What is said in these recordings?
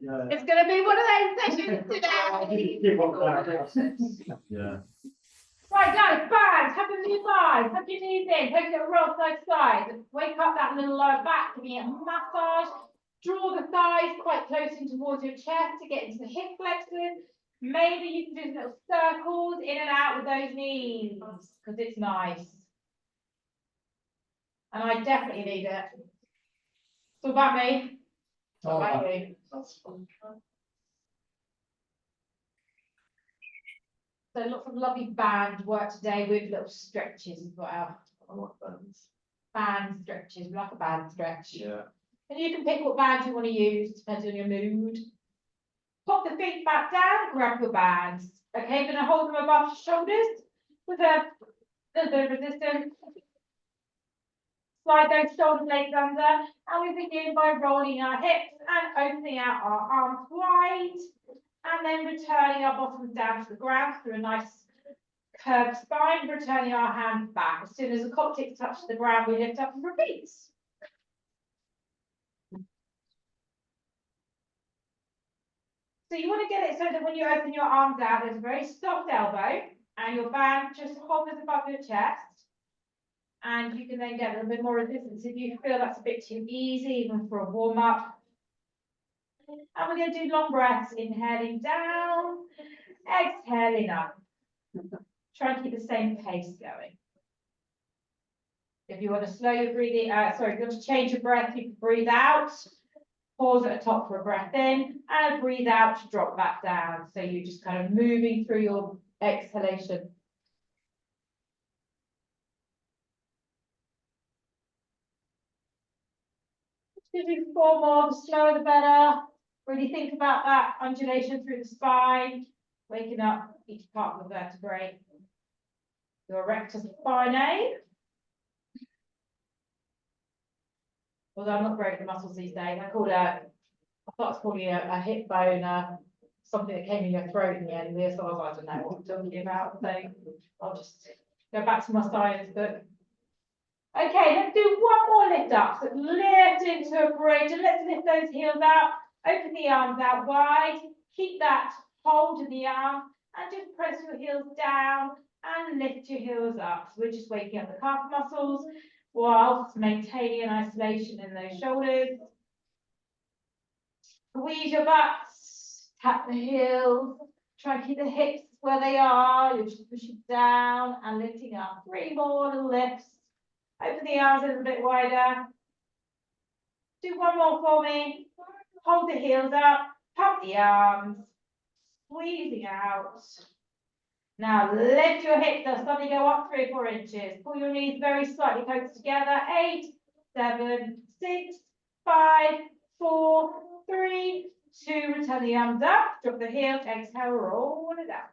It's going to be one of those sessions today. Yeah. Right, guys, bags, have a new bag, have your knees in, take it roll side to side, wake up that little lower back, give me a massage, draw the thighs quite close in towards your chest to get into the hip flexors. Maybe you can do little circles in and out with those knees, because it's nice. And I definitely need it. So about me. What about you? That's fun. So lots of lovely band work today with little stretches as well. I like bands. Band stretches, like a band stretch. Yeah. And you can pick what band you want to use, depending on your mood. Pop the feet back down, grab your bands. Okay, gonna hold them above your shoulders with a little bit of resistance. Slide those shoulder blades under, and we begin by rolling our hips and opening out our arms wide, and then returning our bottoms down to the ground through a nice curved spine, returning our hands back. As soon as the coccyx touches the ground, we lift up and repeat. So you want to get it so that when you open your arms out, there's a very soft elbow, and your band just hovers above your chest. And you can then get a little bit more resistance if you feel that's a bit too easy, even for a warm-up. And we're going to do long breaths, inhaling down, exhaling up. Try and keep the same pace going. If you want to slow your breathing, if you want to change your breath, you can breathe out, pause at the top for a breath in, and breathe out to drop back down. So you're just kind of moving through your exhalation. Give you 4 more, the slower the better. Really think about that undulation through the spine, waking up each part of the vertebrae. Your rectus spinae. Although I'm not great at the muscles these days, I thought it's probably a hip bone, something that came in your throat in the end. So I don't know what I'm talking about. So I'll just go back to my science book. Okay, let's do one more lift up. So lift into a bridge and let's lift those heels out. Open the arms out wide. Keep that hold in the arm and just press your heels down and lift your heels up. So we're just waking up the calf muscles whilst maintaining an isolation in those shoulders. Squeeze your butts, tap the heels, try and keep the hips where they are. You're just pushing down and lifting up. 3 more little lifts. Open the arms a little bit wider. Do one more for me. Hold the heels up, pump the arms, squeezing out. Now lift your hips up, suddenly go up 3 or 4 inches. Pull your knees very slightly close together. 8, 7, 6, 5, 4, 3, 2. Return the arms up, drop the heels, exhale, roll it out.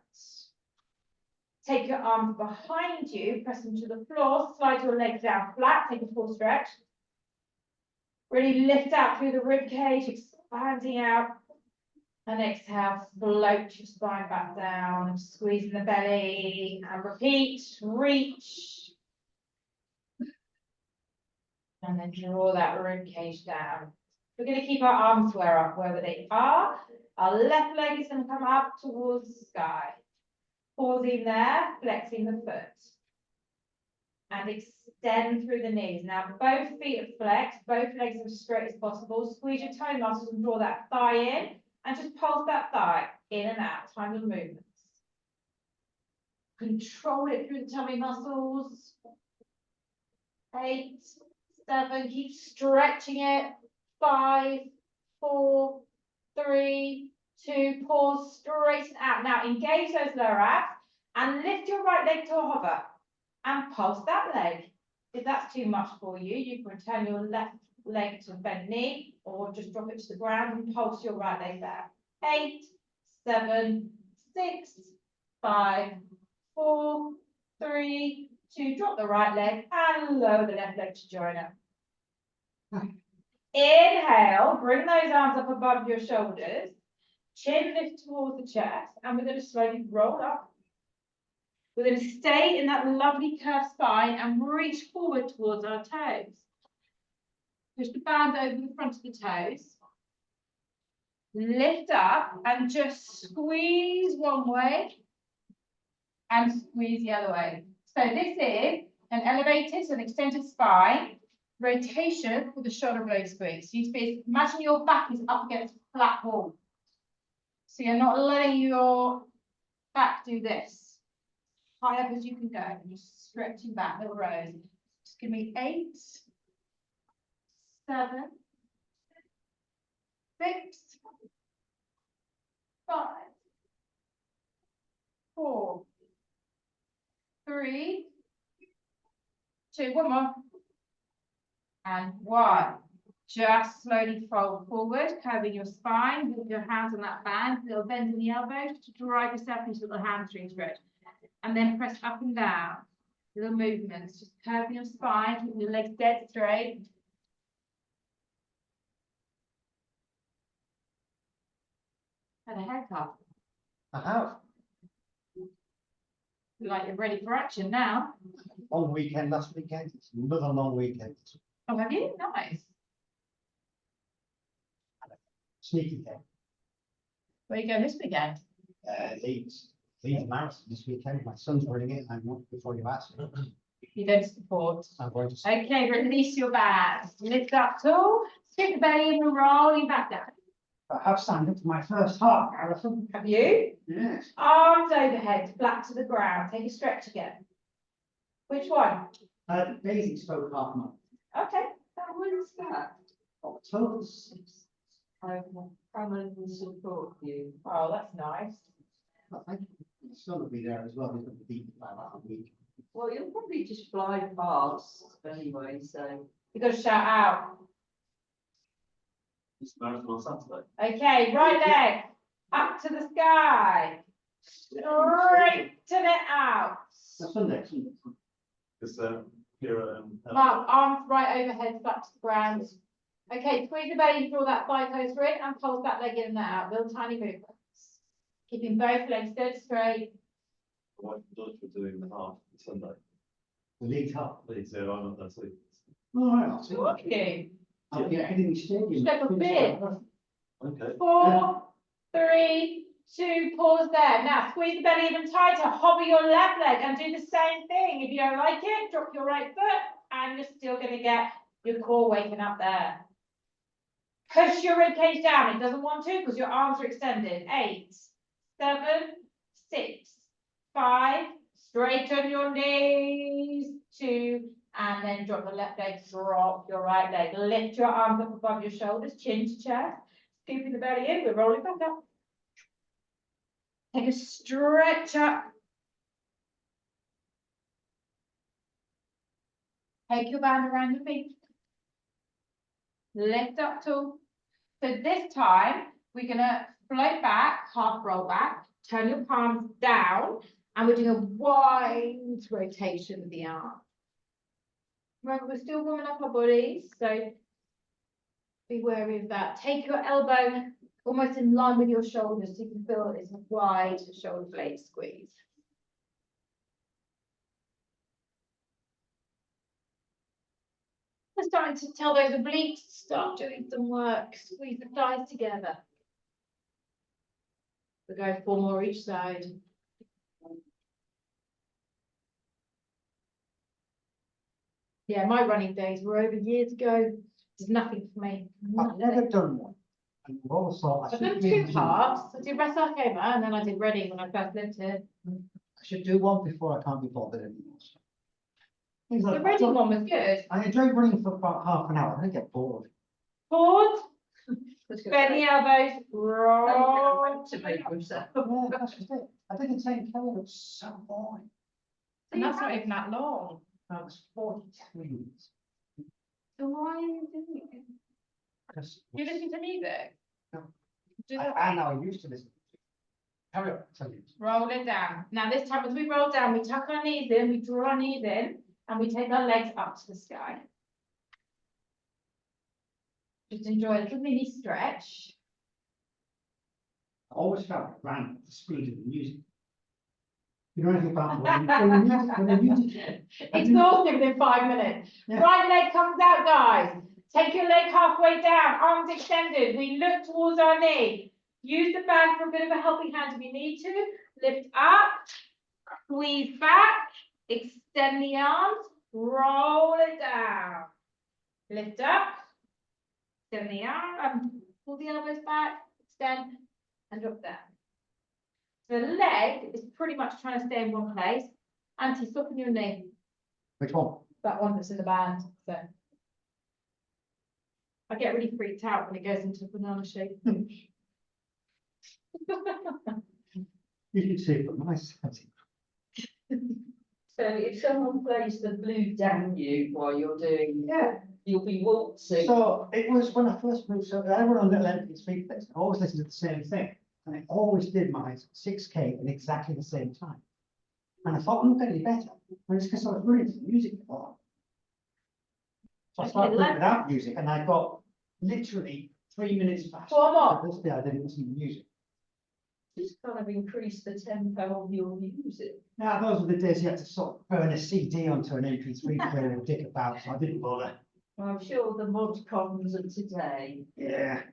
Take your arms behind you, press them to the floor, slide your legs down flat, take a full stretch. Really lift out through the rib cage, expanding out. And exhale, float your spine back down, squeezing the belly, and repeat, reach. And then draw that rib cage down. We're going to keep our arms wherever they are. Our left leg is going to come up towards the sky. Pausing there, flexing the foot. And extend through the knees. Now, both feet are flexed, both legs are as straight as possible. Squeeze your toe muscles and draw that thigh in. And just pulse that thigh in and out, time of movements. Control it through the tummy muscles. 8, 7, keep stretching it. 5, 4, 3, 2, pause, straighten out. Now engage those lower abs and lift your right leg to a hover and pulse that leg. If that's too much for you, you can return your left leg to a bent knee or just drop it to the ground and pulse your right leg there. 8, 7, 6, 5, 4, 3, 2, drop the right leg and lower the left leg to join it. Inhale, bring those arms up above your shoulders, chin lift towards the chest, and we're going to slowly roll up. We're going to stay in that lovely curved spine and reach forward towards our toes. Push the band over the front of the toes. lift up and just squeeze one way and squeeze the other way. So this is an elevated, so an extended spine, rotation with the shoulder blade squeeze. So you imagine your back is up against a flat wall. So you're not letting your back do this. High up as you can go, and just stretching back, little rows. Just give me 8, 7, 6, 5, 4, 3, 2, one more, and 1. Just slowly fold forward, curving your spine, with your hands on that band, little bend in the elbows to drive yourself into a little hamstring stretch. And then press up and down, little movements, just curving your spine, keeping your legs dead straight. Had a haircut. I have. Like you're ready for action now. Long weekend last weekend. It's another long weekend. Oh, have you? Nice. Sneaky thing. Where you going this weekend? Leeds marathon this weekend. My son's running it. I'm not before you ask. You're going to support. I'm going to. Okay, release your back. Lift up tall, stick the belly and rolling back down. I have signed up for my first half marathon. Have you? Yes. Arms overhead, flat to the ground. Take a stretch again. Which one? Basic spoke half month. Okay. That one's that. October 6th. I will permanently support you. Oh, that's nice. My son will be there as well. He's going to beat me by about a week. Well, you'll probably just fly past anyway, so. You got to shout out. It's marathon on Saturday. Okay, right leg up to the sky. Straighten it out. No, Sunday. Because here Mark, arms right overhead, flat to the ground. Okay, squeeze the belly, draw that thigh closer in and pulse that leg in and out. Little tiny movements. Keeping both legs dead straight. my wife and daughter were doing the half on Sunday. The Leeds half. Leeds, yeah, I'm not that sweet. All right, I'll see. Okay. I'll be heading the stadium. Step a bit. Okay. 4, 3, 2, pause there. Now squeeze the belly even tighter, hover your left leg and do the same thing. If you don't like it, drop your right foot and you're still going to get your core waking up there. Push your ribcage down. It doesn't want to because your arms are extended. 8, 7, 6, 5, straighten your knees, 2, and then drop the left leg, drop your right leg. Lift your arms up above your shoulders, chin to chest. Scooping the belly in, we're rolling back up. Take a stretch up. Take your band around your feet. Lift up tall. So this time, we're gonna float back, half roll back, turn your palms down, and we're doing a wide rotation with the arm. Remember, we're still warming up our bodies, so be wary of that. Take your elbow almost in line with your shoulders so you can feel it's a wide shoulder blade squeeze. We're starting to tell those obliques to start doing some work. Squeeze the thighs together. We'll go 4 more each side. Yeah, my running days were over years ago. There's nothing for me. I've never done one. And I've always thought I I've should done do 2 parts. I did Wrestle-Coma and then I did Reading when I first lived here. I should do one before I can't be bothered anymore. Things The like that. Reading one was good. I enjoy running for about half an hour. I get bored. Pause, Let's go bend the elbows, roll. to make yourself. Yeah, that's just it. I did the 10K. It was so boring. And that's not even that long. That was 42 minutes. So why are you doing it? Because You listen to music? No. Do that. I know I used to listen. Carry on, tell you. Roll it down. Now this time as we roll down, we tuck our knees in, we draw our knees in, and we take our legs up to the sky. Just enjoy a little mini stretch. I always felt I ran at the speed of the music. You know anything about when the music Exhausted within 5 minutes. Yeah. Right leg comes out, guys. Take your leg halfway down, arms extended. We look towards our knee. Use the band for a bit of a helping hand if you need to. Lift up, squeeze back, extend the arms, roll it down. Lift up, extend the arm, pull the elbows back, extend, and drop down. The leg is pretty much trying to stay in one place. Auntie, soften your knee. Which one? That one that's in the band. So I get really freaked out when it goes into banana shape. You should see it, but my sense. So if someone plays the blue down you while you're doing, Yeah. you'll be waltzing. So it was when I first moved, so I went on little empty speed fits, I always listened to the same thing. And I always did my 6K in exactly the same time. And I thought, I'm not getting any better. And it's because I was running to music before. So I started running without music and I got literally 3 minutes faster. One more. But this day I didn't listen to music. It's kind of increased the tempo of your music. Now, those were the days you had to sort of burn a CD onto an MP3 player and dick about, so I didn't bother. I'm sure the mod cons of today. Yeah.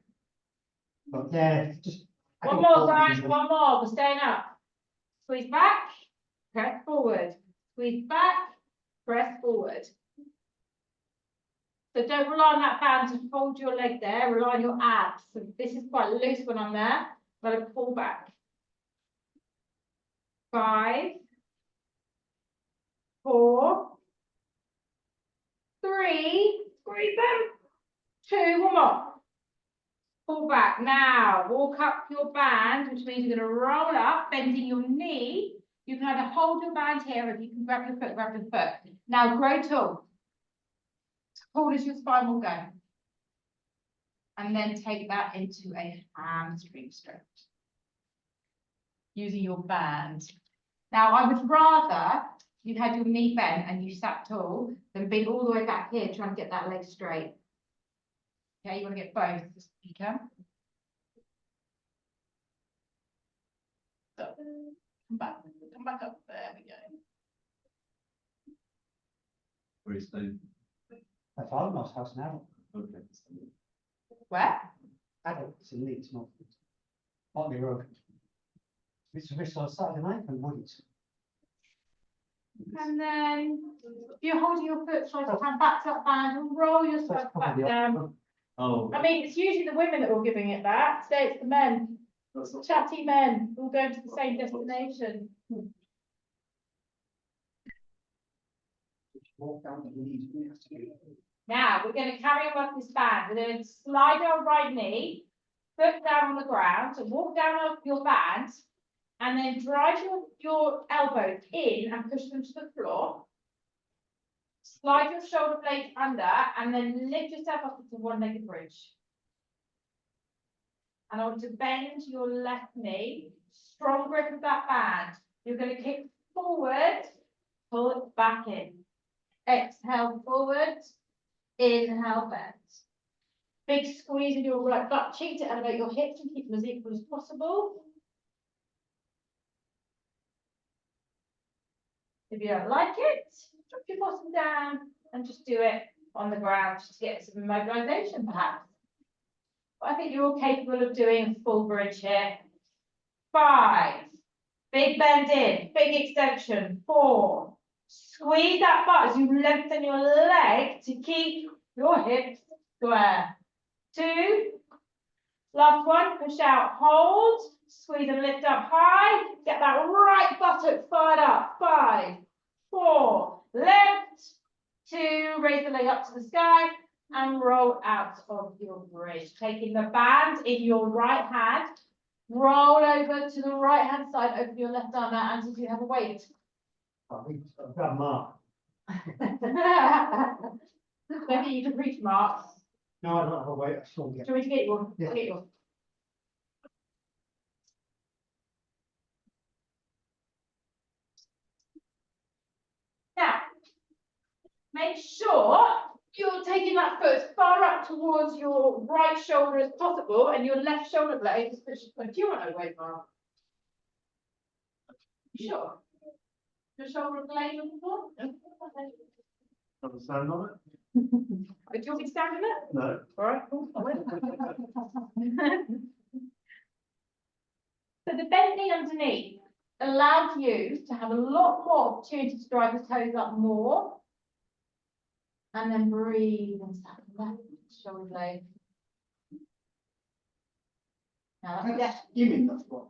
But yeah, just. I One think more, all guys, these- one more. We're staying up. Squeeze back, press forward. Squeeze back, press forward. So don't rely on that band to hold your leg there, rely on your abs. So this is quite loose when I'm there, but I pull back. 5, 4, 3, squeeze them. 2, one more. Pull back. Now, walk up your band, which means you're going to roll up, bending your knee. You can either hold your band here, or if you can grab your foot, grab your foot. Now, grow tall. As tall as your spine will go. And then take that into a hamstring stretch. Using your band. Now, I would rather you had your knee bent and you sat tall than being all the way back here trying to get that leg straight. Okay, you want to get both if you can. So, come back up. There we go. Where is staying? My father-in-law's house now. Okay. Where? Adults in Leeds, not Otley Road. It's a on Saturday night and Woodies. And then if you're holding your foot, try to hand back to that band and roll yourself That's back probably the down. option. Oh. I mean, it's usually the women that are giving it that. Today it's the men. That's not- Chatty men all going to the same destination. Walk down the Leeds, we have to do. Now we're going to carry on with this band. We're going to slide our right knee, foot down on the ground, so walk down off your band, and then drive your elbows in and push them to the floor. Slide your shoulder blades under, and then lift yourself up into one-legged bridge. And I want to bend your left knee, strong grip of that band. You're going to kick forward, pull it back in. Exhale forward, inhale bend. Big squeeze in your right butt cheek to elevate your hips and keep them as equal as possible. If you don't like it, drop your bottom down and just do it on the ground just to get some mobilization perhaps. But I think you're all capable of doing a full bridge here. 5, big bend in, big extension. 4, squeeze that butt as you lengthen your leg to keep your hips square. 2, last one, push out, hold, squeeze and lift up high, get that right buttock fired up. 5, 4, lift, 2, raise the leg up to the sky and roll out of your bridge. Taking the band in your right hand, roll over to the right hand side, open your left arm out until you have a weight. I've got a mark. Maybe you can reach marks. No, I don't have a weight, I still get. Shall we get you one? Yeah. I'll get you one. Now, make sure you're taking that foot as far up towards your right shoulder as possible and your left shoulder blade is pushed. Do you want a weight mark? You sure? Your shoulder blade on the floor? Have a stand on it? Do you want me to stand in it? No. All right. Cool. I will. So the bent knee underneath allows you to have a lot more opportunity to drive the toes up more. And then breathe and start left shoulder blade. Now that's it. Give me that one.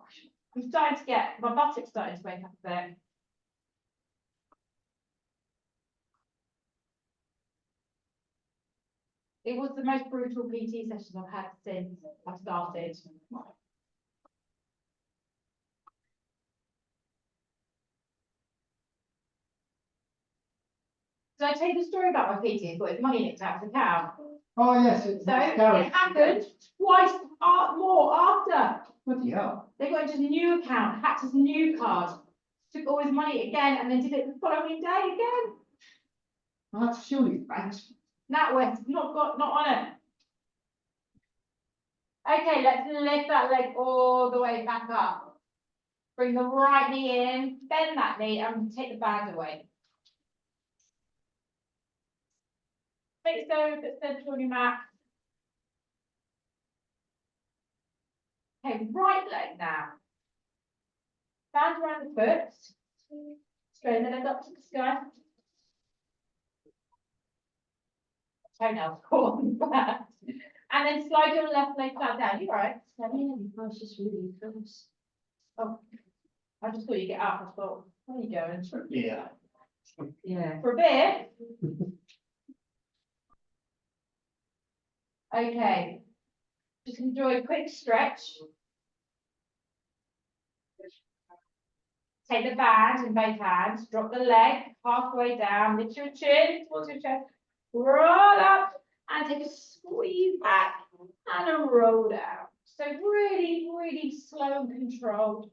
I'm starting to get, my buttocks starting to wake up a bit. It was the most brutal PT session I've had since I started. Did I tell you the story about my PT who got his money nicked out of the cow? Oh, yes, it's So it's it Gareth. happened twice more after. Bloody hell. They got into his new account, hacked his new card, took all his money again, and then did it the following day again. Well, that's surely thanks. NatWest, not on it. Okay, let's lift that leg all the way back up. Bring the right knee in, bend that knee, and take the band away. Make so that's central on your mat. Okay, right leg now. Band around the foot. Straighten the leg up to the sky. Toenails caught on the back. And then slide your left leg flat down. You're right. It's just really close. Oh, I just thought you get up. I thought, where are you going? Yeah. Yeah. For a bit. Okay. Just enjoy a quick stretch. Take the band in both hands, drop the leg halfway down, lift your chin towards your chest, roll up and take a squeeze back and a roll down. So really, really slow and controlled.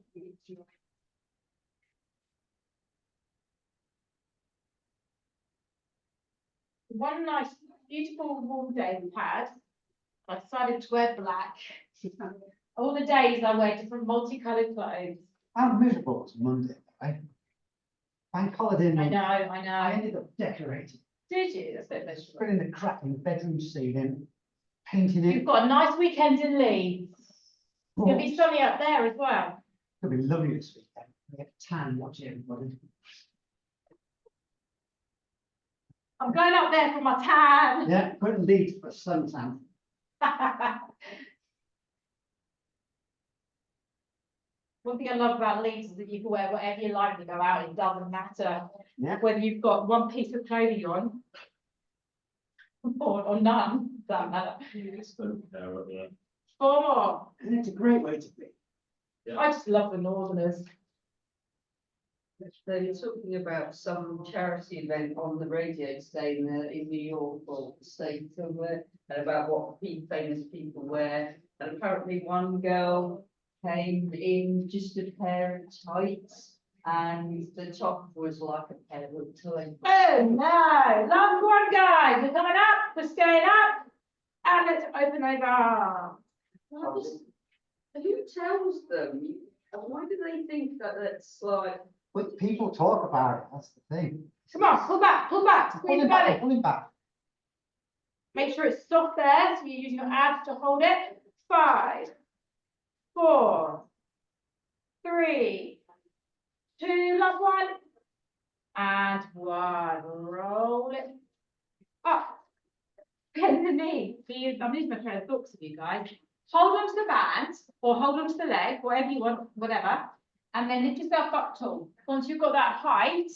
One nice, beautiful warm day we had. I decided to wear black. All the days I wear different multicolored clothes. I'm miserable. It's Monday, right? Bank holiday. I know, I I know. ended up decorating, Did you? That's a bit miserable. putting the crack in the bedroom ceiling, painting it. You've got a nice weekend in Leeds. It's going to be sunny up there as well. It'll be lovely this weekend. We get a tan watching everybody. I'm going up there for my tan. Yeah, couldn't lead for a suntan. One thing I love about Leeds is that you can wear whatever you like to go out. It doesn't matter Yeah. whether you've got one piece of clothing on or none. Doesn't matter. It's the hair up there. Oh, And it's a great way to be. I just love the Northerners. They were talking about some charity event on the radio today in New York or the States somewhere, and about what famous people wear. And apparently one girl came in just a pair of tights, and the top was like a pair of tights. Oh no, last one guys, we're coming up, we're staying up, and let's open over. Who tells them? Why do they think that it's like? But people talk about it, that's the thing. Come on, pull back, Pull squeeze the him back, belly. pull him back. Make sure it's soft there, so you're using your abs to hold it. 5, 4, 3, 2, last one. And 1, roll it up. Bend the knee. I'm losing my train of thoughts with you guys. Hold on to the band or hold on to the leg, whatever you want, whatever. And then lift yourself up tall. Once you've got that height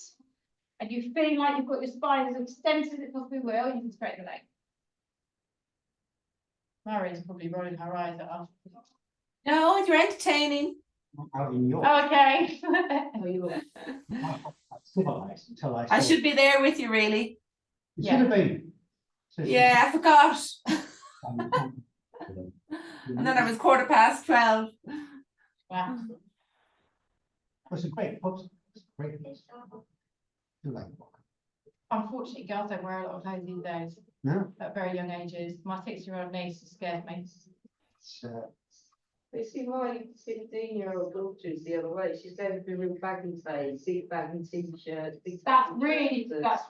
and you feel like you've got your spine as extended as it possibly will, you can straighten the leg. Maria's probably rolling her eyes at us. No, you're entertaining. Out in York. Okay. Oh, you were. Civilized until I I saw. should be there with you, really. You should have been. Yeah, I forgot. And then I was 12:15. Wow. It's a great pubs. It's a great place. Do like the book. Unfortunately, girls don't wear a lot of clothes these days No, at very young ages. My 6-year-old niece scares me. it's You see, my 15-year-old daughter's the other way. She's going through real baggy phase, big baggy t-shirts. That's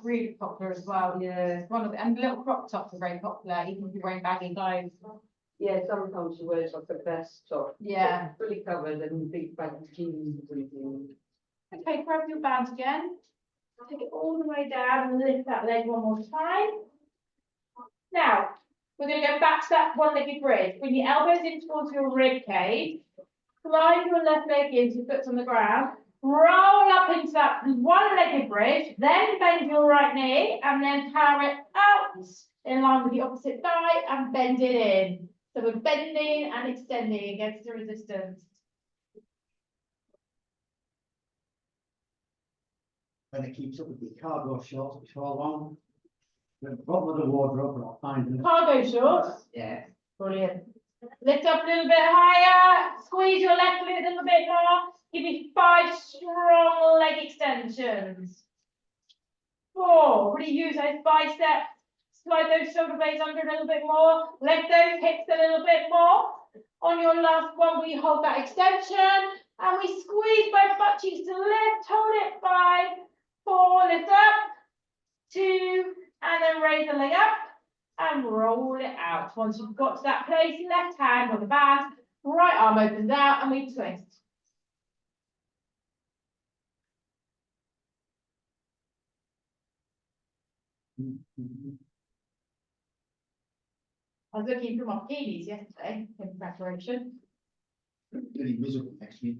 really popular as well. Yeah, One of the, and little crop tops are very popular, even if you're wearing baggy clothes. yeah, sometimes she wears like a vest top. Yeah. Fully covered and big baggy jeans and everything. Okay, grab your band again. Take it all the way down and lift that leg one more time. Now, we're going to go back to that one-legged bridge. Bring your elbows in towards your rib cage. Slide your left leg in, so your foot's on the ground. Roll up into that one-legged bridge. Then bend your right knee and then power it out in line with the opposite thigh and bend it in. So we're bending and extending against the resistance. When it keeps up with the cargo shorts, which are long. The bottom of the wardrobe, I'll find them. Cargo shorts. Yeah. Brilliant. Lift up a little bit higher. Squeeze your left leg a little bit more. Give me 5 strong leg extensions. 4. Really use those biceps. Slide those shoulder blades under a little bit more. Lift those hips a little bit more. On your last one, we hold that extension and we squeeze both butt cheeks to lift. Hold it. 5, 4. Lift up. 2, and then raise the leg up and roll it out. Once you've got to that place, left hand on the band, right arm opens out and we twist. I was looking for my bikinis yesterday in preparation. Really miserable next week.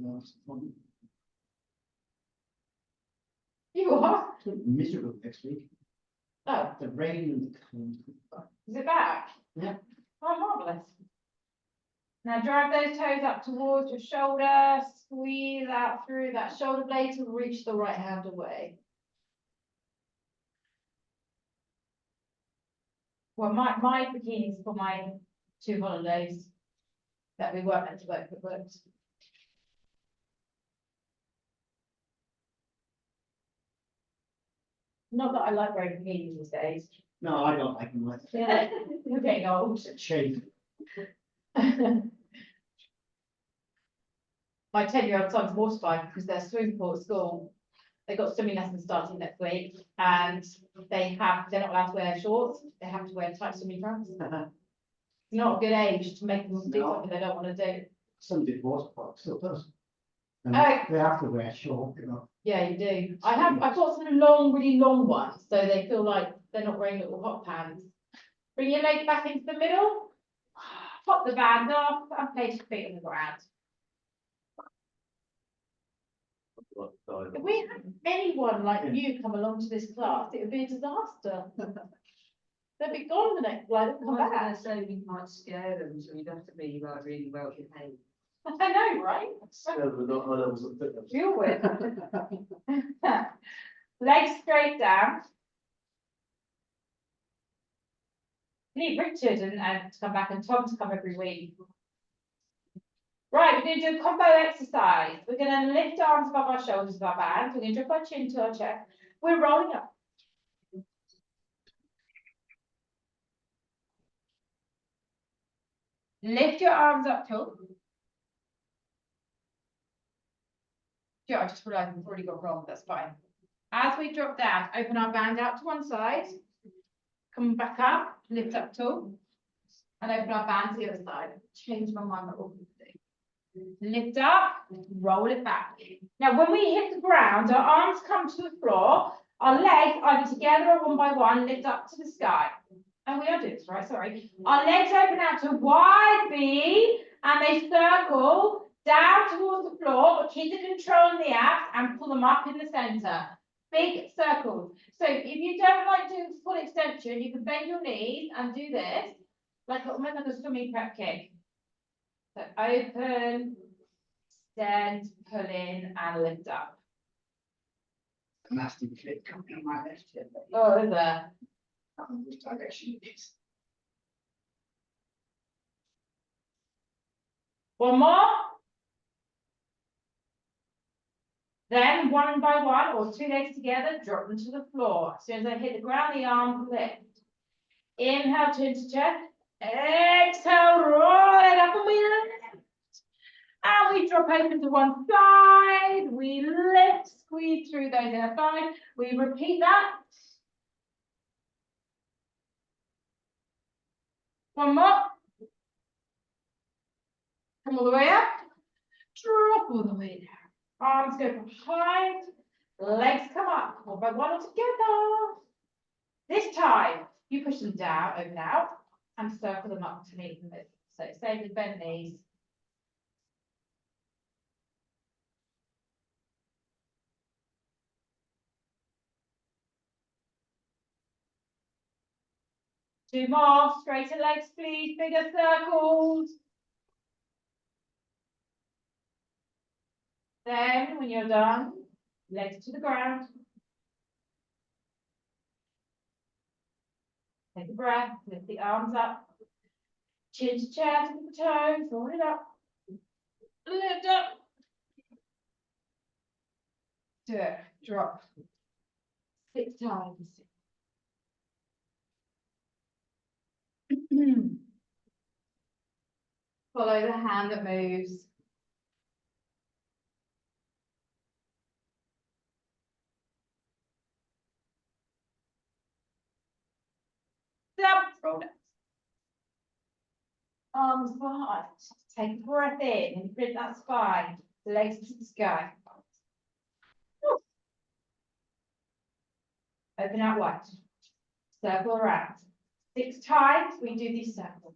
You are? Miserable next week. Oh, The rain and the cold. is it back? Yeah. Oh, marvellous. Now drive those toes up towards your shoulder, squeeze out through that shoulder blade to reach the right hand away. Well, my bikinis for my 2 holidays that we weren't meant to work but worked. Not that I like wearing bikinis these days. No, I don't like them. Like Yeah, you're getting old. shade. My 10-year-old son's mortified because their swimming pool at school, they've got swimming lessons starting next week and they're not allowed to wear shorts, they have to wear tight swimming trunks. Not a good age to make them do No. something they don't want to do. Some did water park, still does. And Oh. they have to wear short, you know. Yeah, you do. I've got some long, really long ones, so they feel like they're not wearing little hot pants. Bring your leg back into the middle, pop the band off and place your feet on the ground. If we had anyone like you come along to this class, it would be a disaster. They'd be gone the next, like, they'll come Well, back. so we might scare them, so we'd have to be like really well behaved. I know, right? We're not high levels of fitness. You would. Legs straight down. Need Richard and to come back and Tom to come every week. Right, we're going to do a combo exercise. We're going to lift arms above our shoulders with our bands. We're going to drop our chin to our chest. We're rolling up. Lift your arms up tall. Yeah, I just realised we've already got wrong, that's fine. As we drop down, open our band out to one side. Come back up, lift up tall. And open our band to the other side. Change my mind about what we do. Lift up, roll it back. Now, when we hit the ground, our arms come to the floor. Our legs, either together or one by one, lift up to the sky. And we are doing this, right? Sorry. Our legs open out to wide V, and they circle down towards the floor, but keep the control in the abs and pull them up in the center. Big circles. So if you don't like doing full extension, you can bend your knees and do this, like almost like a swimming prep kick. So open, extend, pull in, and lift up. A nasty clip coming on my left hip. Oh, is there? I don't know which direction it is. One more. Then one by one or 2 legs together, drop them to the floor. As soon as I hit the ground, the arm lift. Inhale, turn to chest. Exhale, roll it up and we lift. drop open to one side, we lift, squeeze through those inner thighs, we repeat that. One more. Come all the way up, drop all the way down. Arms go behind, legs come up, one by one all together. This time, you push them down, open out, and circle them up to meet the middle. So same with bend knees. Two more, straighter legs please, bigger circles. Then when you're done, legs to the ground. Take a breath, lift the arms up. Chin to chest with the toes, roll it up. Lift up. Do it, drop. 6 times. Follow the hand that moves. Stop, roll it. Arms behind. Take a breath in and lift that spine. Legs to the sky. Open out wide. Circle around. 6 times we do these circles.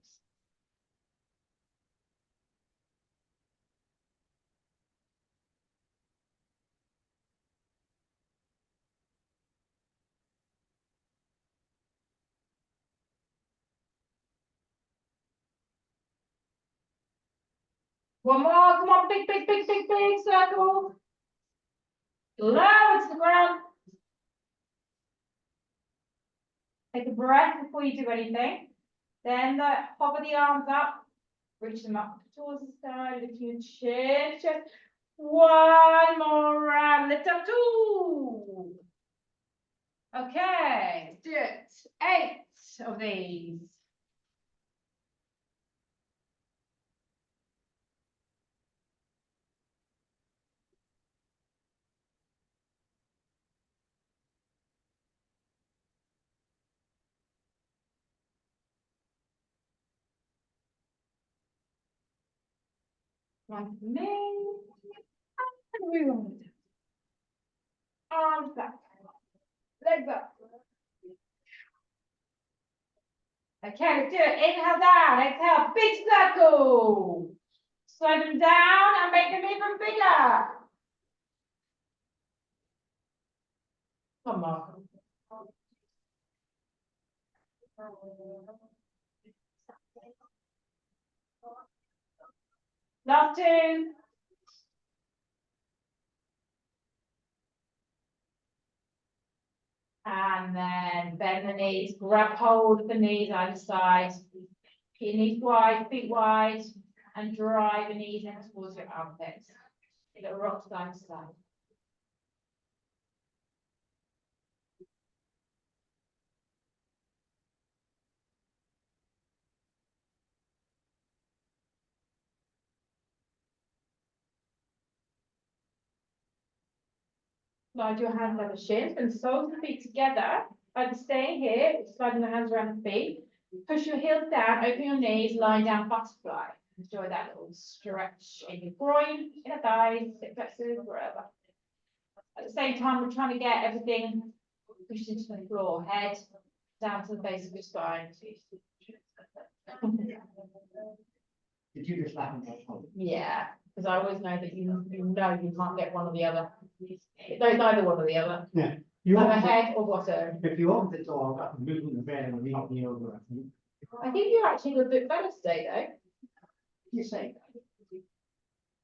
One more, come on, big, big, big, big, big circle. Lower to the ground. Take a breath before you do anything. Then hover the arms up, reach them up towards the sky, lift your chin, chest. One more round, lift up 2. Okay, let's do it. 8 of these. One for me. And we roll it. Arms back. Legs up. Okay, let's do it. Inhale down, exhale, big circle. Slow them down and make them even bigger. Come on. Last 2. And then bend the knees, grab hold of the knees either side. Keep your knees wide, feet wide, and drive the knees in towards your armpits. Little rock side to side. Slide your hands over the shins and soles of the feet together. Either staying here, or sliding the hands around the feet. Push your heels down, open your knees, lie down butterfly. Enjoy that little stretch in your groin, inner thighs, hip flexors, wherever. At the same time, we're trying to get everything pushed into the floor, head down to the base of your spine. Did you just laugh and go? Yeah, because I always know that you know you can't get one or the other. There's either one or the other. Yeah. You Either open the- head or bottom. If you open the door, I can move on the bed and leave me over, I think. I think you actually look a bit better today, though. You say.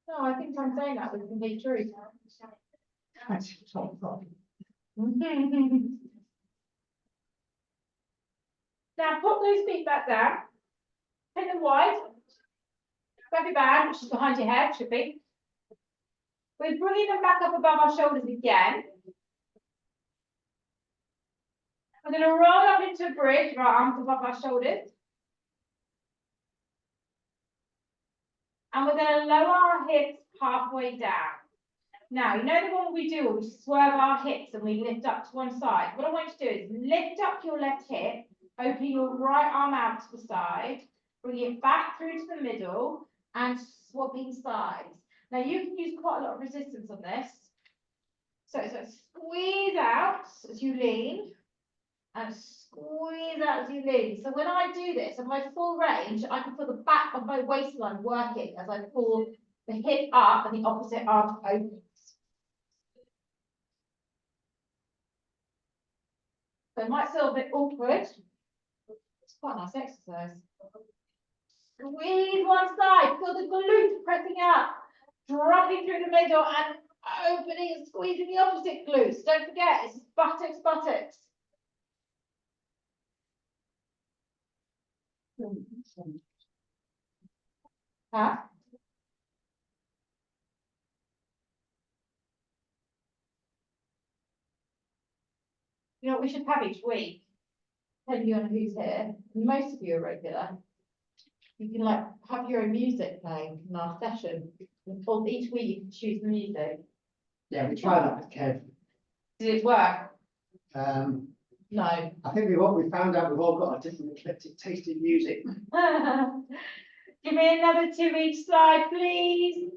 No, I think I'm saying that with complete truth. That's so funny. Now put those feet back down. Take them wide. Grab your band, which is behind your head, should be. We're bringing them back up above our shoulders again. We're going to roll up into a bridge, with our arms above our shoulders. And we're gonna lower our hips halfway down. Now, you know the one we do, where we swerve our hips and we lift up to one side. What I want you to do is lift up your left hip, open your right arm out to the side, bring it back through to the middle, and swapping sides. Now, you can use quite a lot of resistance on this. So squeeze out as you lean, and squeeze out as you lean. So when I do this, at my full range, I can feel the back of my waistline working as I pull the hip up and the opposite arm opens. So it might feel a bit awkward. It's quite a nice exercise. Squeeze one side, feel the glute pressing up, dropping through the middle and opening and squeezing the opposite glutes. Don't forget, it's buttocks, buttocks. Huh? You know what we should have each week? Depending on who's here, most of you are regular. You can like have your own music playing in our session. And each week you can choose the music. Yeah, we tried that with Kev. Did it work? No, No. I think we found out we've all got a different eclectic taste in music. Give me another 2 each side, please.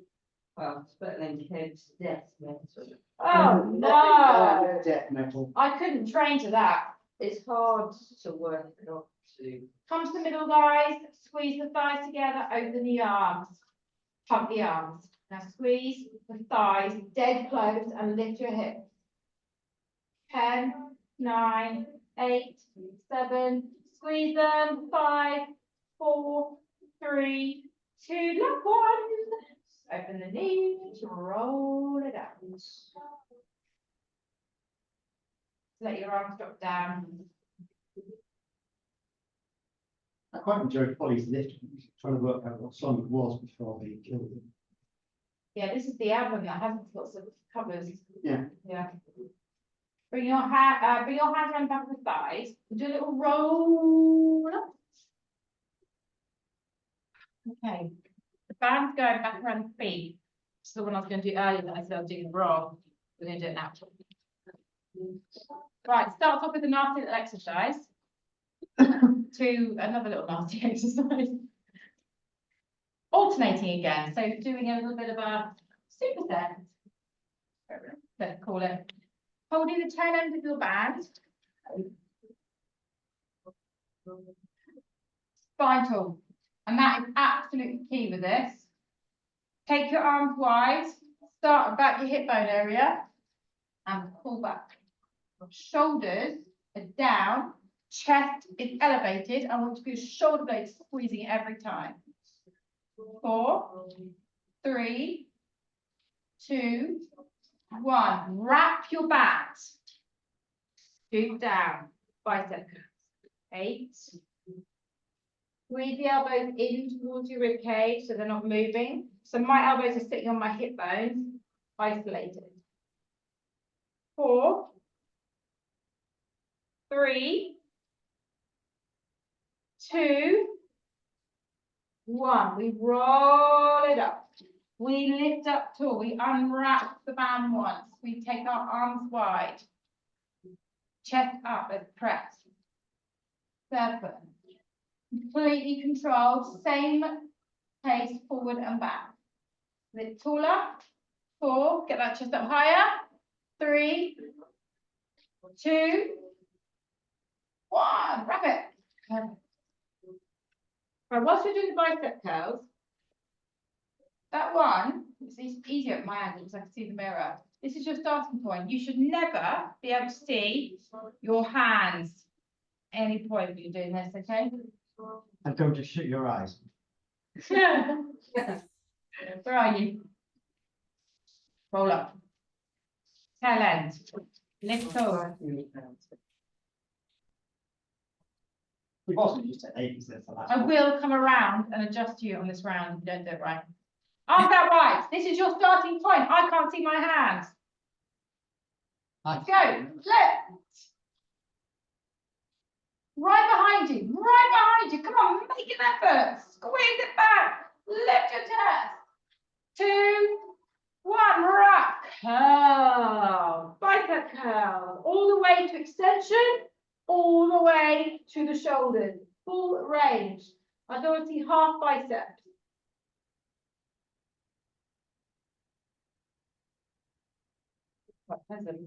Well, it's better than kids' death metal. Oh, no. Death metal. I couldn't train to that. It's hard to work up to. Come to the middle, guys. Squeeze the thighs together, open the arms. Pump the arms. Now squeeze the thighs dead close and lift your hips. 10, 9, 8, 7. Squeeze them. 5, 4, 3, 2, left 1. Open the knees, roll it out. Let your arms drop down. I quite enjoyed Polly's lift, trying to work out what song it was before they killed him. Yeah, this is the album that has lots of covers. Yeah. Yeah. Bring your hands around the back of the thighs. Do a little roll up. Okay. The band's going back around the feet. It's the one I was going to do earlier that I said I was doing wrong. We're going to do it now. Right, start off with a nasty little exercise. To another little nasty exercise. Alternating again, so doing a little bit of a superset. Let's call it. Holding the tail end of your band. Vital. And that is absolutely key with this. Take your arms wide, start about your hip bone area, and pull back. Shoulders are down, chest is elevated. I want to do shoulder blades squeezing it every time. 4, 3, 2, 1. Wrap your back. Scoop down. Bicep. 8. Squeeze the elbows in towards your rib cage so they're not moving. So my elbows are sitting on my hip bones, isolated. 4, 3, 2, 1. We roll it up. We lift up tall. We unwrap the band once. We take our arms wide. Chest up as press. 7. Completely controlled. Same pace forward and back. Lift taller. 4. Get that chest up higher. 3, 2, 1. Wrap it. Right, whilst we're doing the bicep curls, that one, it's easier at my angle because I can see the mirror. This is your starting point. You should never be able to see your hands at any point when you're doing this, okay? And don't just shut your eyes. Where are you? Roll up. Tail end. Lift over. We've also used to 8 instead for that. I will come around and adjust you on this round if you don't do it right. Arms out wide. This is your starting point. I can't see my hands. Let's go. Left. Right behind you. Right behind you. Come on, make an effort. Squeeze it back. Lift your chest. way to extension, all the way to the shoulders, full range. I don't want to see half biceps. Quite pleasant.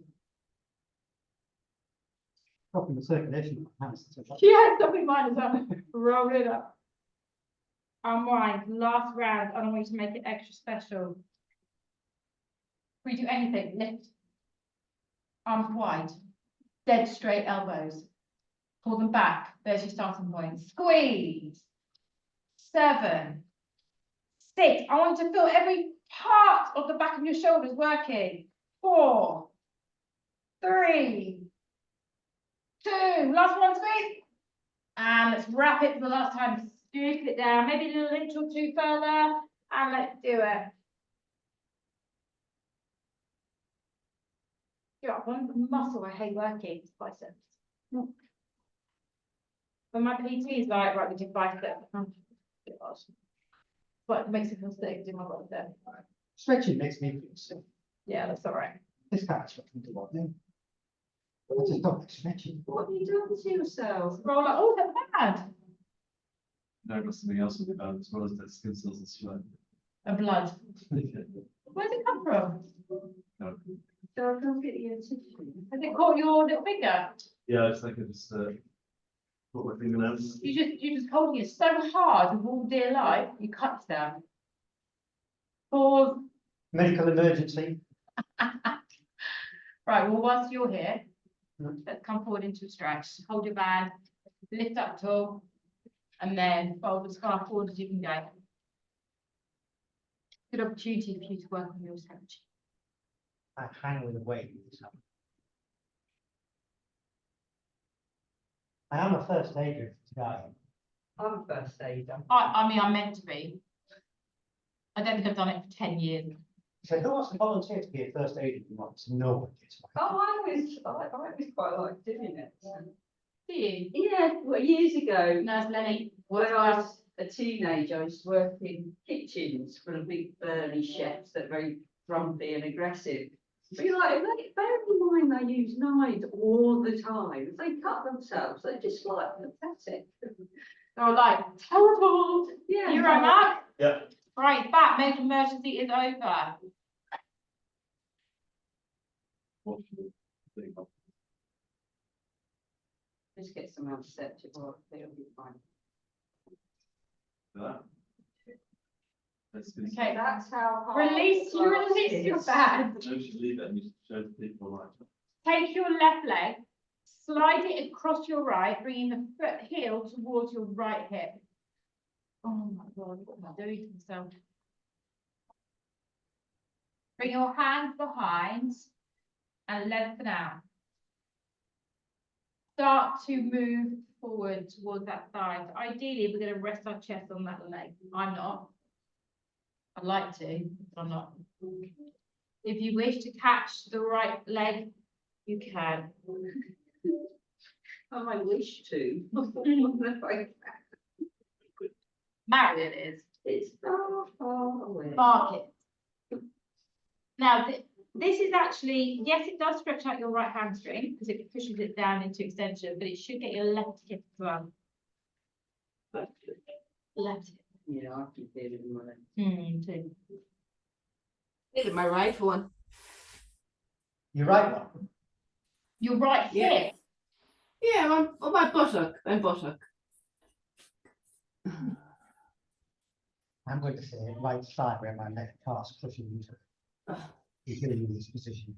Dropping the circulation. of my hands. Yeah, stopping mine as well. Roll it up. Unwind, last round. I don't want you to make it extra special. We do anything, lift. Arms wide. Dead straight elbows. Pull them back. There's your starting point. Squeeze. 7, 6. I want you to feel every part of the back of your shoulders working. 4, 3, 2. Last one, squeeze. And let's wrap it for the last time. Scoop it down, maybe a little inch or two further, and let's do it. Yeah, one muscle I hate working is biceps. When my PT is like, right, we do biceps. But it makes it feel sick, do my bicep. Stretching makes me feel sick. Yeah, that's all right. This guy's fucking do what then? I just don't like stretching. What have you done to yourself? Roll up, oh, that's bad. No, I've got something else on about as well as that skin cells and sweat. And blood. Where's it come from? No. So I can't get you a tissue. Has it caught your little finger? Yeah, I just think I just put my fingernails. You just holding it so hard with all dear life, you cut down. Pause. Medical emergency. Right, well, whilst you're here, Mm. let's come forward into a stretch. Hold your band, lift up tall, and then fold the scarf forward as you can go. Good opportunity for you to work on your stretch. I hang with the weight. I am a first aider today. I'm a first aider. I mean, I'm meant to be. I don't think I've done it for 10 years. So who wants to volunteer to be a first aider? No one gets one. Oh, I always quite like doing it. Do you? Yeah, well, years ago, Nurse Lenny. when I was a teenager, I used to work in kitchens for the big burly chefs that are very grumpy and aggressive. But you're like, bear in mind they use knives all the time. If they cut themselves, they're just like pathetic. They're like, terrible. Yeah. You right, Mark? Yeah. Right, that medical emergency is over. What should we think of Just get some antiseptic oil, it'll be fine. that? Let's do Okay, That's how hard release, the you glass release your is. band. No, we should leave it and you show the people like. Take your left leg, slide it across your right, bringing the foot heel towards your right hip. Oh my God, what am I doing to myself? Bring your hands behind and lengthen out. Start to move forward towards that side. Ideally, we're going to rest our chest on that leg. I'm not. I'd like to, but I'm not. If you wish to catch the right leg, you can. Oh, I wish to. Marion is. It's far, far away. Mark it. Now, this is actually, yes, it does stretch out your right hamstring because it pushes it down into extension, but it should get your left hip as well. Left hip. Yeah, I keep feeling my. Too. Needed my right one. You're right one. Your right Yeah. hip. Yeah, my buttock. My buttock. I'm going to say right side where my left calf's pushing into it. You're giving me this position.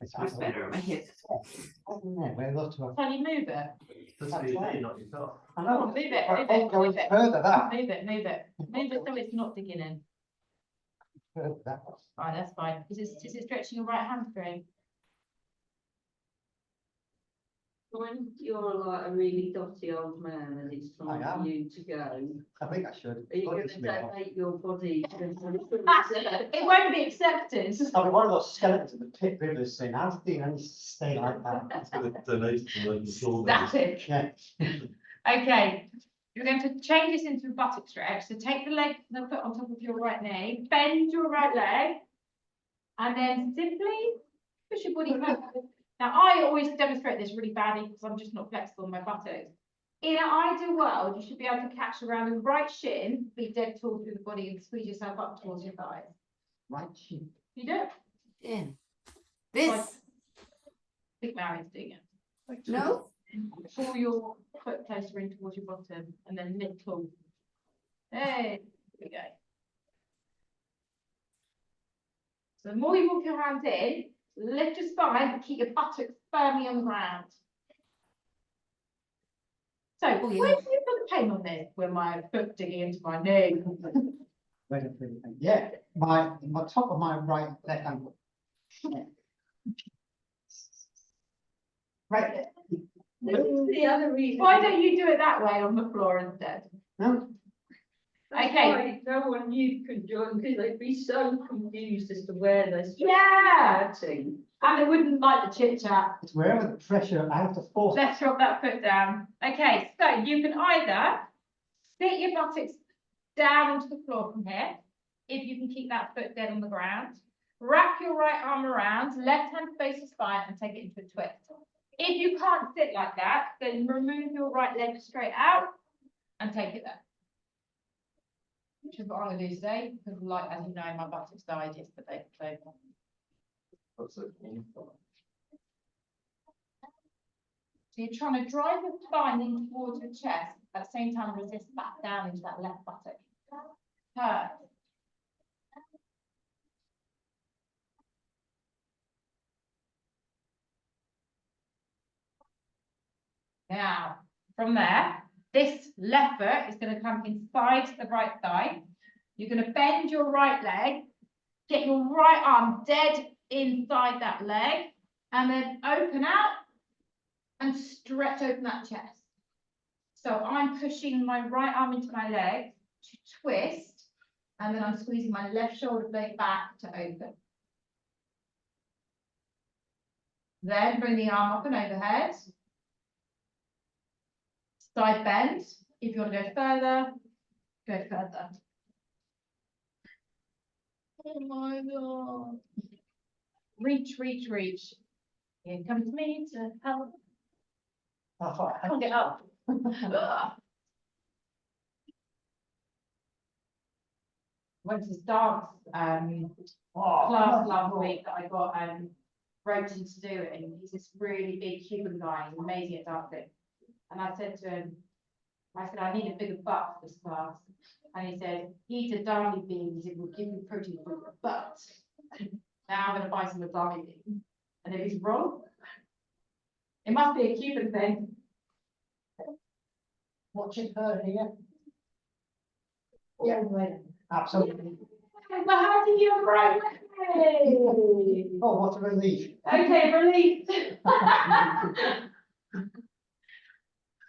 It's Much better on my hip. Yeah, where those two are. Can you move it? That's me, not yourself. I Come on, know. move it, But move I'm it, going move it. further that. Move it, move it. Move it so it's not digging in. Further that. Right, that's fine. Is it stretching your right hamstring? When you're like a really dotty old man and it's I time am. for you to go, I think I should. are you Put going this to bit off. donate your body to It won't be accepted. I'll be one of those skeletons in the pit rivers saying, how do you need to stay like that? It's going to donate to the floor. Static. Yeah. Okay, you're going to change this into a buttock stretch. So take the leg, the foot on top of your right knee, bend your right leg, and then simply push your body back Now, I always demonstrate this really badly because I'm just not flexible in my buttocks. In an ideal world, you should be able to catch around the right shin, be dead tall through the body and squeeze yourself up towards your thighs. Right shin. You do it. Yeah. Like- This, I think Marion's doing it. no? Pull your foot closer in towards your bottom and then lift tall. Hey, here we go. So the more you walk your hands in, lift your spine, but keep your buttocks firmly on the ground. So, Oh, yeah. where do you feel the pain on this? When my foot digging into my knee? Wait a minute. Yeah, my top of my right left ankle. Right there. This is the other reason. Why don't you do it that way on the floor instead? No, That's Okay. why no one new could join, because they'd be so confused as to where they're supposed to be Yeah. hurting. And they wouldn't like the chit chat. it's wherever the pressure, I have to force. Let's drop that foot down. Okay, so you can either sit your buttocks down onto the floor from here, if you can keep that foot dead on the ground. Wrap your right arm around, left hand face your spine and take it into a twist. If you can't sit like that, then remove your right leg straight out and take it there. Which is what I'm gonna do today, because like, as you know, my buttocks died yesterday, so. So you're trying to drive your spine in towards your chest, at the same time resist back down into that left buttock. Turn. Now, from there, this left foot is going to come inside the right thigh. You're going to bend your right leg, get your right arm dead inside that leg, and then open out and stretch open that chest. So I'm pushing my right arm into my leg to twist, and then I'm squeezing my left shoulder blade back to open. Then bring the arm up and overhead. Side bend. If you want to go further, go further. Oh my God. Reach, reach, reach. Here comes me to help. That's all right. Hold it up. Ugh. Went to this dance class last week that I got roped into doing. He's this really big Cuban guy, he's amazing at dancing. And I said to him, I need a bigger butt for this class. And he said, eat a darlie beans, it will give you protein for your butt. Now I'm gonna buy some darlie beans. And if he's wrong, it must be a Cuban thing. Watching her here. Yeah, right. Absolutely. But how do you right way? Oh, what a relief. Okay, relief.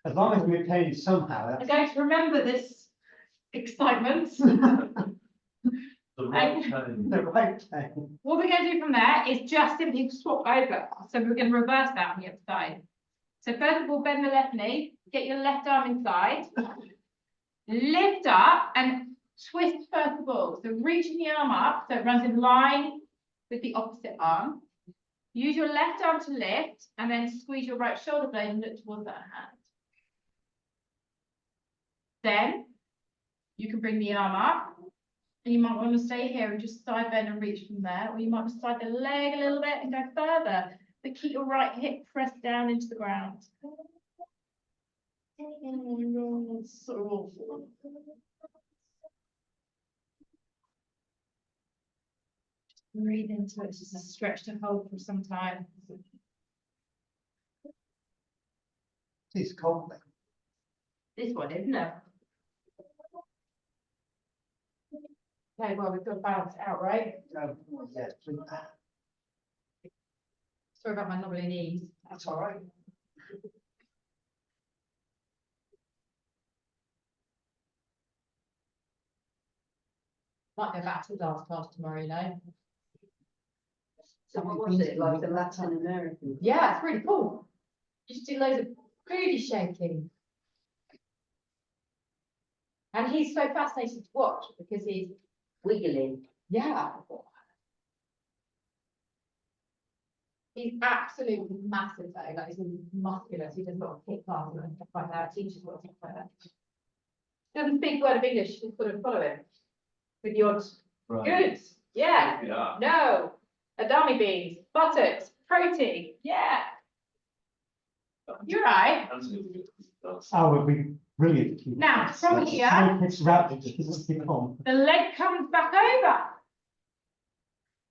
As long as we're paid somehow. I'm That's going to remember this excitement. The right tone. the right thing. What we're going to do from there is just simply swap over. So we're going to reverse that on the other side. So first of all, bend the left knee, get your left arm inside, lift up and twist first of all. So reaching the arm up so it runs in line with the opposite arm. Use your left arm to lift and then squeeze your right shoulder blade and look towards that hand. Then you can bring the arm up and you might want to stay here and just side bend and reach from there, or you might want to side the leg a little bit and go further, but keep your right hip pressed down into the ground. Oh my God, it's so awful. Just breathe into it, it's just a stretch to hold for some time. It's cold. This one, isn't it? Okay, well, we've got to balance it out, right? Yeah, Sorry about my knobbly knees. that's all right. Might go back to the dance class tomorrow, you know? So what was it, like the Latin American? Yeah, it's really cool. You just do loads of booty shaking. And he's so fascinating to watch because he's, Wiggling. yeah. He's absolutely massive though, like he's muscular, so he does a lot of hip classes and stuff like that, teaches lots of stuff like that. Doesn't speak a word of English, just sort of follow him. With the odd Right. goods, yeah, Yeah. no, adami beans, buttocks, protein, yeah. You're right. Absolutely. That's- Oh, it would be brilliant. to keep Now, it. from So, here- so It's routed, just as it's become. The leg comes back over.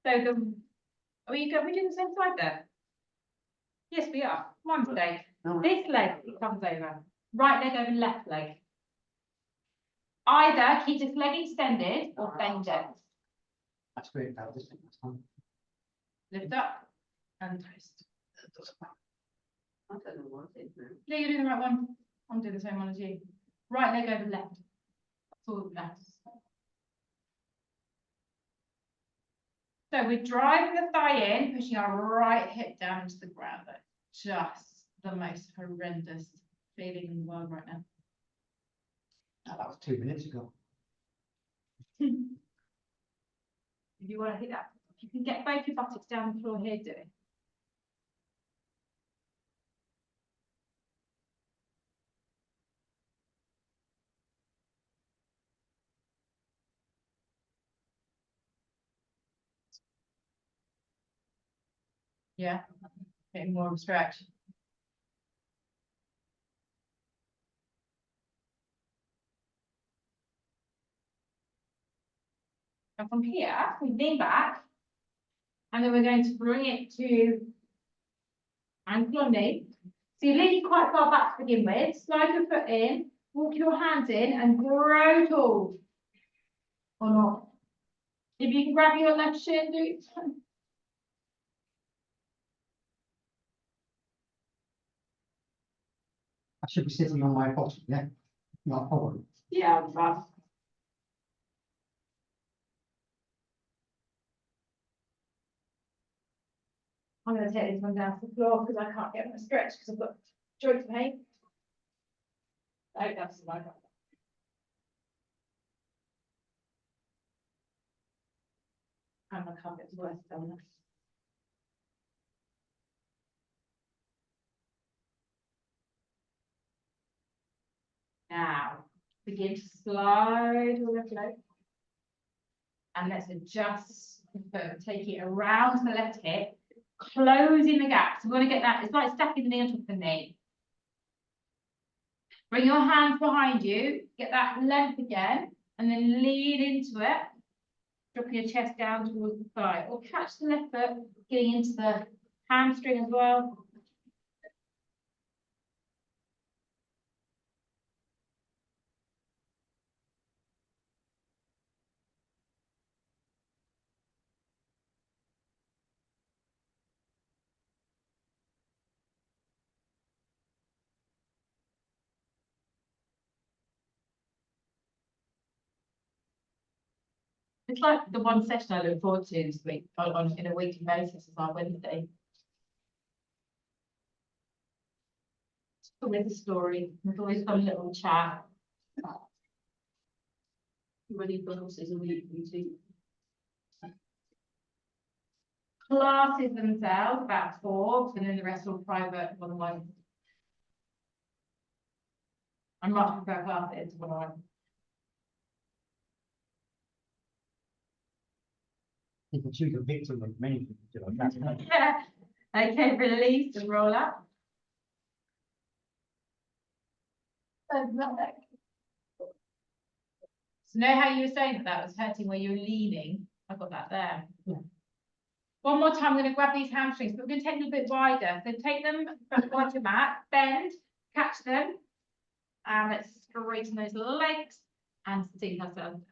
So are we doing the same side there? Yes, we are. My mistake. No, This leg comes over. Right leg over left leg. Either keep this leg extended or bend it. that's great, that was it, that's fine. Lift up and twist. I don't know what it is now. No, you're doing the right one. I'm doing the same one as you. Right leg over left. That's all that matters. So we're driving the thigh in, pushing our right hip down into the ground. That's just the most horrendous feeling in the world right now. Oh, that was 2 minutes ago. If you want to hit that, if you can get both your buttocks down the floor here, do it. Yeah, getting more of a stretch. And from here, we lean back. And then we're going to bring it to ankle on knee. So you're leaning quite far back to begin with. Slide your foot in, walk your hands in and grow tall. Or not. If you can grab your left shin, do it. I should be sitting on my bottom, yeah? Not forward. Yeah, but I'm going to take this one down to the floor because I can't get my stretch because I've got joint pain. Oh, that's my problem. And I can't get worse than this. Now, begin to slide your left leg. And let's adjust the foot, take it around the left hip, closing the gap. So we want to get that, it's like stacking the knee on top of the knee. Bring your hands behind you, get that length again, and then lean into it. Drop your chest down towards the thigh, or catch the left foot, getting into the hamstring as well. It's like the one session I look forward to this week, in a weekly basis, is our Wednesday. With a story, there's always some little chat. Many classes a week, you see. Classes themselves, about 4, and then the rest all private one-on-one. I much prefer classes one-on-one. You can choose a victim of many things, you know, that's not- Yeah. Okay, release and roll up. So know how you were saying that was hurting where you were leaning? I've got that there. Yeah. One more time, I'm going to grab these hamstrings, but we're going to take them a bit wider. So take them back onto your mat, bend, catch them, and let's straighten those legs and sink ourselves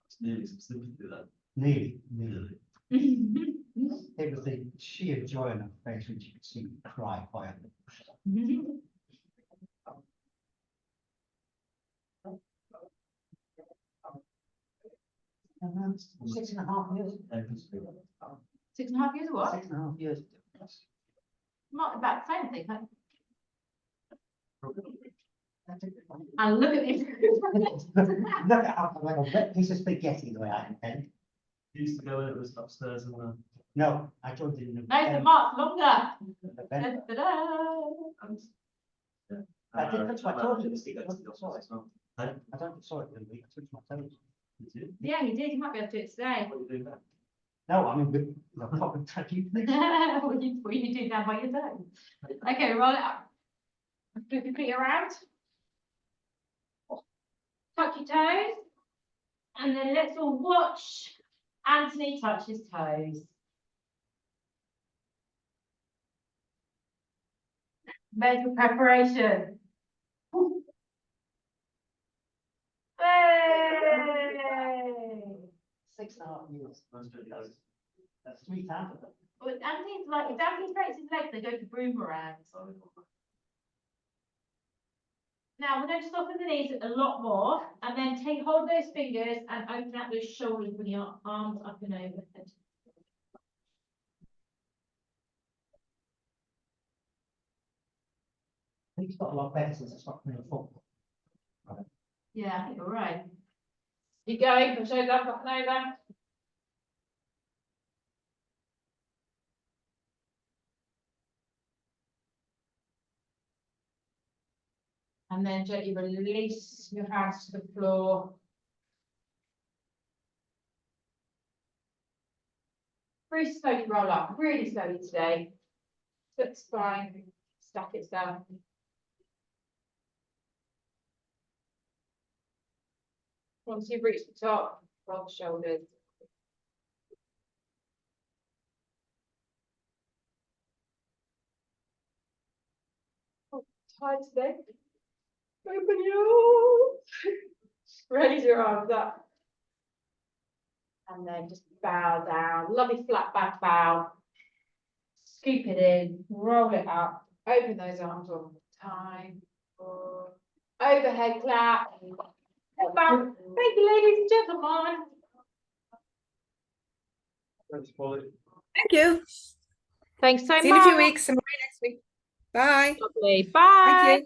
It's nearly some sympathy there. Nearly. Nearly. down. It was the sheer joy on her face when she could see me cry quietly. And that's 6.5 years. 6.5 years or what? 6.5 years. Not about the same thing, huh? That's a good one. And look at this. Look at how like a wet piece of spaghetti the way I intend. He used to go when it was upstairs in the No, I joined in No, the November. mark's longer. November. Da-da-da. I did touch my toes. Huh? I don't saw it in the week. I touched my toes. Did you? Yeah, you did, you might be able to do it today. What are you doing now? No, I mean, with the proper tracking thing. What you do down by your toes. Okay, roll it up. Flip your feet around. Touch your toes. And then let's all watch Anthony touch his toes. Mental preparation. Hey! 6.5 years. Most of it is. That's 3 times of them. But Anthony's like, if Anthony breaks his legs, they go to boomerangs. Now we're going to soften the knees a lot more, and then hold those fingers and open out those shoulders with your arms up and overhead. I think it's got a lot better since I stopped playing football. Yeah, I think you're right. You going, push those up and over. And then gently release your hands to the floor. Very slowly roll up, really slowly today. Foot spine, stack itself. Once you've reached the top, roll the shoulders. Tight today. Open your raise your arms up. And then just bow down. Lovely flat back bow. Scoop it in, roll it up, open those arms one more time. Overhead clap. Head back. Thank you, ladies and gentlemen. Thanks, Polly. Thank you. Thanks so See you in a few weeks. I'm away next week. Bye. Lovely. Bye. Thank you.